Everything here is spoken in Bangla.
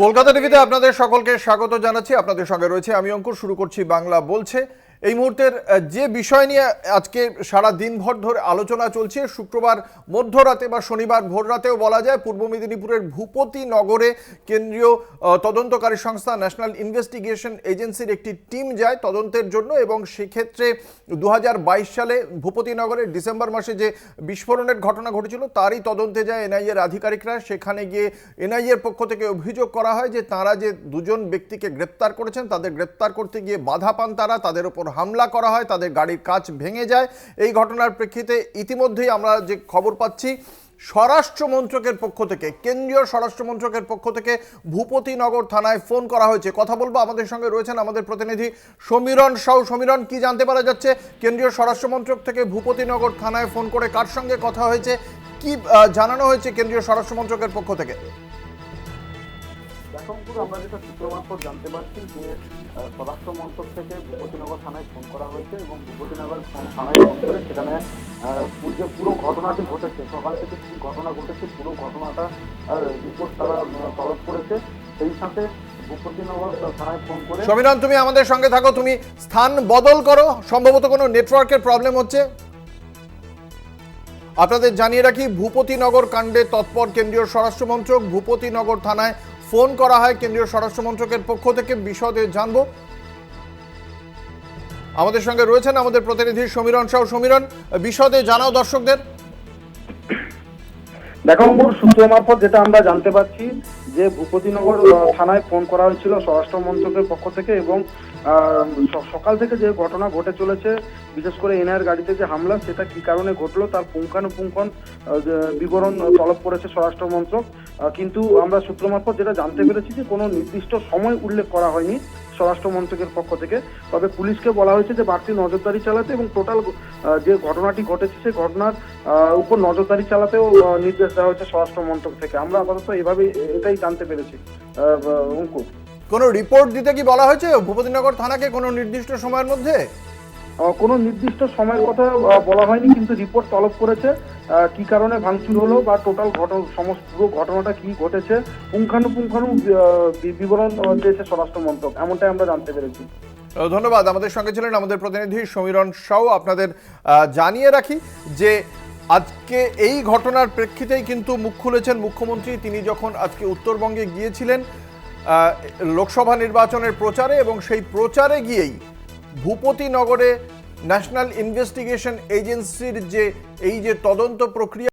কলকাতা টিভিতে আপনাদের সকলকে স্বাগত জানাচ্ছি। আপনাদের সঙ্গে রয়েছে আমি অঙ্কুর। শুরু করছি বাংলা বলছে। এই মুহূর্তের যে বিষয় নিয়ে আজকে সারা দিনভর ধরে আলোচনা চলছে, শুক্রবার মধ্যরাতে বা শনিবার ভোররাতেও বলা যায় পূর্ব মেদিনীপুরের ভূপতি নগরে কেন্দ্রীয় তদন্তকারী সংস্থা ন্যাশনাল ইনভেস্টিগেশন এজেন্সির একটি টিম যায় তদন্তের জন্য, এবং সেক্ষেত্রে 2022 সালে ভূপতি নগরের ডিসেম্বর মাসে যে বিস্ফোরণের ঘটনা ঘটেছিল তারই তদন্তে যায় এনআইএর আধিকারিকরা। সেখানে গিয়ে এনআইএর পক্ষ থেকে অভিযোগ করা হয় যে তারা যে দুজন ব্যক্তিকে গ্রেপ্তার করেছেন তাদের গ্রেপ্তার করতে গিয়ে বাধা পান তারা, তাদের ওপর হামলা করা হয়, তাদের গাড়ির কাঁচ ভেঙে যায়। এই ঘটনার প্রেক্ষিতে ইতিমধ্যেই আমরা যে খবর পাচ্ছি স্বরাষ্ট্র মন্ত্রকের পক্ষ থেকে, কেন্দ্রীয় স্বরাষ্ট্র মন্ত্রকের পক্ষ থেকে ভূপতিনগর থানায় ফোন করা হয়েছে। কথা বলবো, আমাদের সঙ্গে রয়েছেন আমাদের প্রতিনিধি সমীরণ সাউ। সমীরণ, কি জানতে পারা যাচ্ছে কেন্দ্রীয় স্বরাষ্ট্র মন্ত্রক থেকে ভূপতিনগর থানায় ফোন করে কার সঙ্গে কথা হয়েছে, কি জানানো হয়েছে কেন্দ্রীয় স্বরাষ্ট্র মন্ত্রকের পক্ষ থেকে? আমরা যেটা সূত্র মারফত জানতে পারছি যে স্বরাষ্ট্র মন্ত্রক থেকে ভূপতিনগর থানায় ফোন করা হয়েছে এবং ভূপতিনগর থানায় ফোন করে সেখানে যে পুরো ঘটনাটি ঘটেছে, সকাল থেকে কি ঘটনা ঘটেছে পুরো ঘটনাটা রিপোর্ট তারা তলব করেছে। সেই সাথে ভূপতিনগর থানায় ফোন করে। সমীরণ, তুমি আমাদের সঙ্গে থাকো, তুমি স্থান বদল করো, সম্ভবত কোনো নেটওয়ার্কের প্রবলেম হচ্ছে। আপনাদের জানিয়ে রাখি, ভূপতিনগর কাণ্ডে তৎপর কেন্দ্রীয় স্বরাষ্ট্র মন্ত্রক। ভূপতিনগর থানায় ফোন করা হয় কেন্দ্রীয় স্বরাষ্ট্র মন্ত্রকের পক্ষ থেকে। বিশদে জানবো, আমাদের সঙ্গে রয়েছেন আমাদের প্রতিনিধি সমীরণ সাউ। সমীরণ, বিশদে জানাও দর্শকদের। দেখো, সূত্র মারফত যেটা আমরা জানতে পারছি যে ভূপতিনগর থানায় ফোন করা হয়েছিল স্বরাষ্ট্র মন্ত্রকের পক্ষ থেকে, এবং সকাল থেকে যে ঘটনা ঘটে চলেছে, বিশেষ করে এনআইএর গাড়িতে যে হামলা, সেটা কি কারণে ঘটলো তার পুঙ্খানুপুঙ্খ বিবরণ তলব করেছে স্বরাষ্ট্র মন্ত্রক। কিন্তু আমরা সূত্র মারফত যেটা জানতে পেরেছি যে কোনো নির্দিষ্ট সময় উল্লেখ করা হয়নি স্বরাষ্ট্র মন্ত্রকের পক্ষ থেকে। তবে পুলিশকে বলা হয়েছে যে বাড়তি নজরদারি চালাতে এবং টোটাল যে ঘটনাটি ঘটেছে সেই ঘটনার উপর নজরদারি চালাতেও নির্দেশ দেওয়া হয়েছে স্বরাষ্ট্র মন্ত্রক থেকে। আমরা আপাতত এটাই জানতে পেরেছি। অঙ্কুর, কোনো রিপোর্ট দিতে কি বলা হয়েছে ভূপতিনগর থানাকে কোনো নির্দিষ্ট সময়ের মধ্যে? কোনো নির্দিষ্ট সময়ের কথা বলা হয়নি, কিন্তু রিপোর্ট তলব করেছে কি কারণে ভাঙচুর হলো বা টোটাল সমস্ত পুরো ঘটনাটা কি ঘটেছে পুঙ্খানুপুঙ্খানু বিবরণ দিয়েছে স্বরাষ্ট্র মন্ত্রক, এমনটাই আমরা জানতে পেরেছি। ধন্যবাদ। আমাদের সঙ্গে ছিলেন আমাদের প্রতিনিধি সমীরণ সাউ। আপনাদের জানিয়ে রাখি যে আজকে এই ঘটনার প্রেক্ষিতেই কিন্তু মুখ খুলেছেন মুখ্যমন্ত্রী। তিনি যখন আজকে উত্তরবঙ্গে গিয়েছিলেন লোকসভা নির্বাচনের প্রচারে, এবং সেই প্রচারে গিয়েই ভূপতিনগরে ন্যাশনাল ইনভেস্টিগেশন এজেন্সির যে এই যে তদন্ত প্রক্রিয়া